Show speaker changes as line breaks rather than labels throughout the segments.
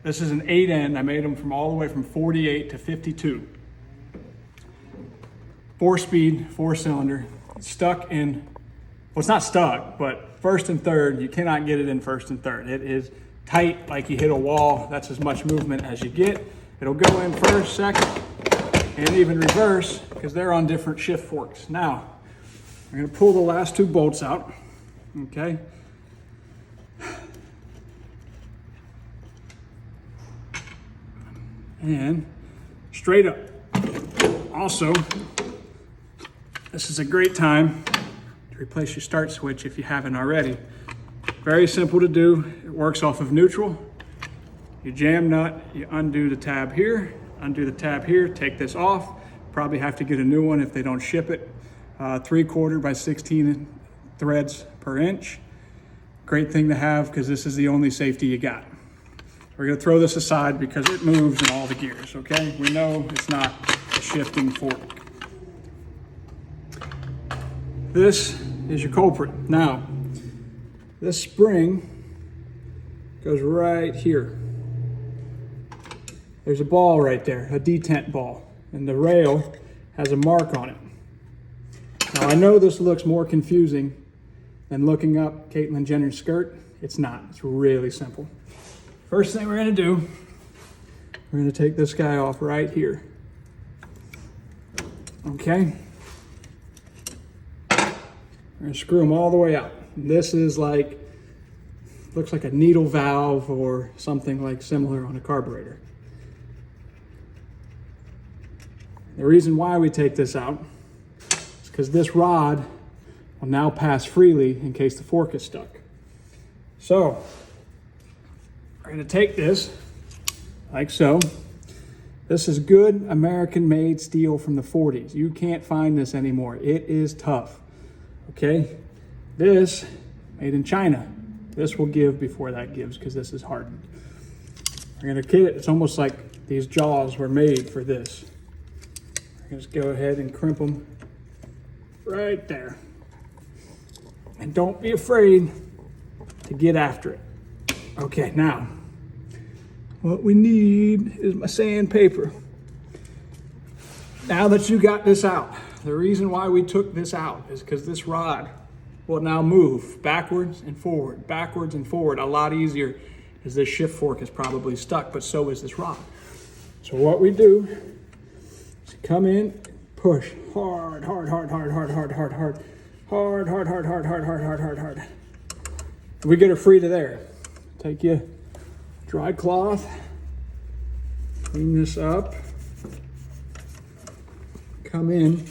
This is an 8N. I made them from all the way from 48 to 52. 4-speed, 4-cylinder. Stuck in, well, it's not stuck, but first and third, you cannot get it in first and third. It is tight, like you hit a wall. That's as much movement as you get. It'll go in first, second, and even reverse, because they're on different shift forks. Now, I'm gonna pull the last 2 bolts out, okay? And straight up. Also, this is a great time to replace your start switch if you haven't already. Very simple to do. It works off of neutral. You jam nut, you undo the tab here, take this off. Probably have to get a new one if they don't ship it. 3/4 by 16 threads per inch. Great thing to have because this is the only safety you got. We're gonna throw this aside because it moves in all the gears, okay? We know it's not a shifting fork. This is your culprit. Now, this spring goes right here. There's a ball right there, a detent ball, and the rail has a mark on it. Now, I know this looks more confusing than looking up Caitlyn Jenner's skirt. It's not, it's really simple. First thing we're gonna do, we're gonna take this guy off right here. Okay? We're gonna screw them all the way out. This is like, looks like a needle valve or something like similar on a carburetor. The reason why we take this out is because this rod will now pass freely in case the fork is stuck. So, we're gonna take this like so. This is good American-made steel from the 40s. You can't find this anymore. It is tough, okay? This, made in China. This will give before that gives because this is hardened. We're gonna kit it. It's almost like these jaws were made for this. We're gonna just go ahead and crimp them right there. And don't be afraid to get after it. Okay, now, what we need is my sandpaper. Now that you got this out, the reason why we took this out is because this rod will now move backwards and forward, a lot easier, as this shift fork is probably stuck, but so is this rod. So what we do is come in, push hard, hard, hard, hard, hard, hard, hard, hard, hard, hard, hard, hard, hard, hard, hard, hard, hard. We get her free to there. Take your dry cloth, clean this up, come in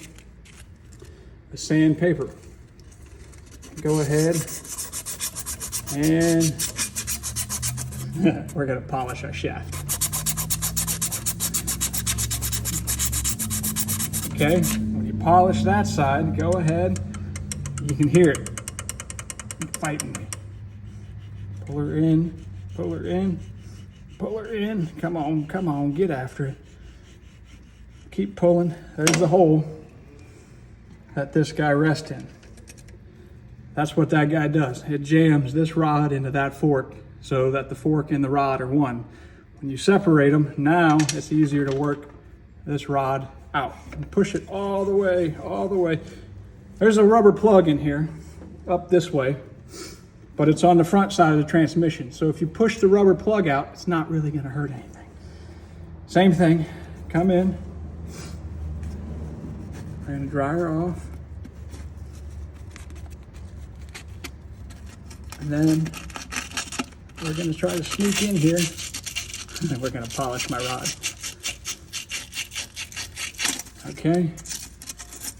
with sandpaper. Go ahead and we're gonna polish our shaft. Okay, when you polish that side, go ahead, you can hear it fighting me. Pull her in, pull her in, pull her in. Come on, come on, get after it. Keep pulling. There's the hole that this guy rests in. That's what that guy does. It jams this rod into that fork so that the fork and the rod are one. When you separate them, now it's easier to work this rod out. And push it all the way, all the way. There's a rubber plug in here, up this way, but it's on the front side of the transmission. So if you push the rubber plug out, it's not really gonna hurt anything. Same thing, come in. We're gonna dry her off. And then we're gonna try to sneak in here and we're gonna polish my rod. Okay,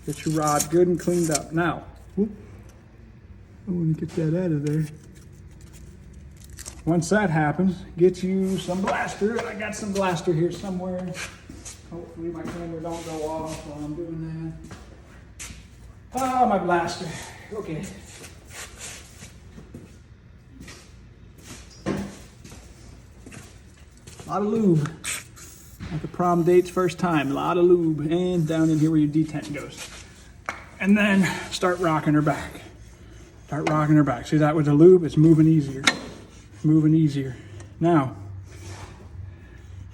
get your rod good and cleaned up. Now, whoop, I wanna get that out of there. Once that happens, get you some blaster. I got some blaster here somewhere. Hopefully my camera don't go off while I'm doing that. Oh, my blaster, okay. A lot of lube, like the prom date's first time, a lot of lube, and down in here where your detent goes. And then start rocking her back. Start rocking her back. See that with the lube, it's moving easier, moving easier. Now,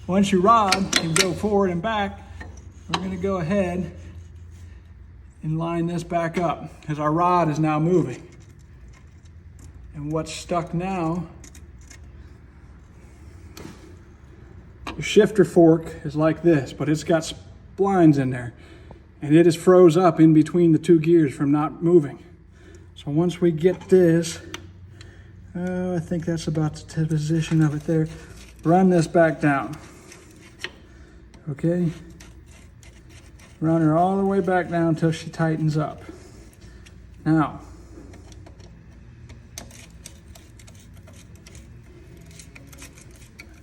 Once your rod can go forward and back, we're going to go ahead and line this back up because our rod is now moving. And what's stuck now, the shifter fork is like this, but it's got splines in there. And it is froze up in between the two gears from not moving. So once we get this, I think that's about the position of it there. Run this back down. Okay? Run her all the way back down until she tightens up. Now,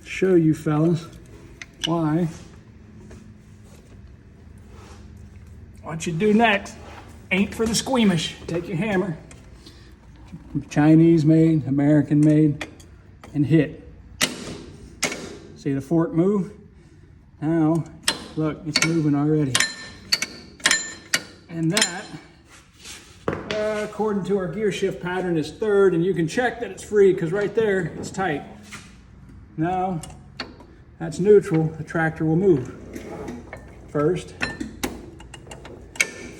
show you fellas why. What you do next ain't for the squeamish. Take your hammer, Chinese made, American made, and hit. See the fork move? Now, look, it's moving already. And that, according to our gear shift pattern, is third, and you can check that it's free because right there, it's tight. Now, that's neutral, the tractor will move. First,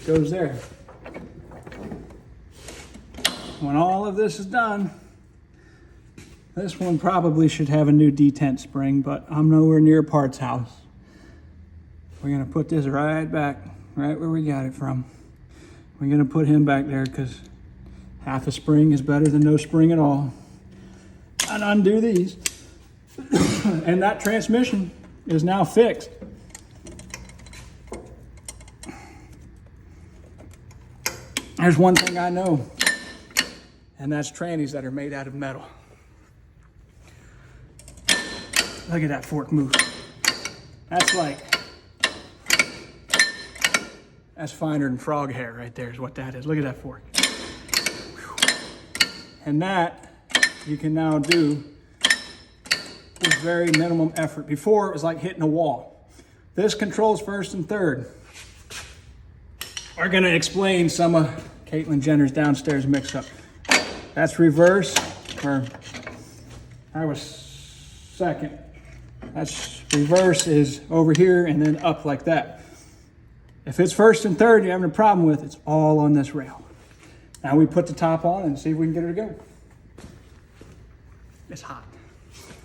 goes there. When all of this is done, this one probably should have a new detent spring, but I'm nowhere near a parts house. We're gonna put this right back, right where we got it from. We're gonna put him back there because half a spring is better than no spring at all. And undo these. And that transmission is now fixed. There's one thing I know, and that's trannies that are made out of metal. Look at that fork move. That's finer than frog hair right there is what that is. Look at that fork. And that you can now do with very minimum effort. Before it was like hitting a wall. This controls first and third. We're gonna explain some of Caitlyn Jenner's downstairs mix up. That's reverse, or I was second. That's reverse is over here and then up like that. If it's first and third you're having a problem with, it's all on this rail. Now we put the top on and see if we can get her to go. It's hot.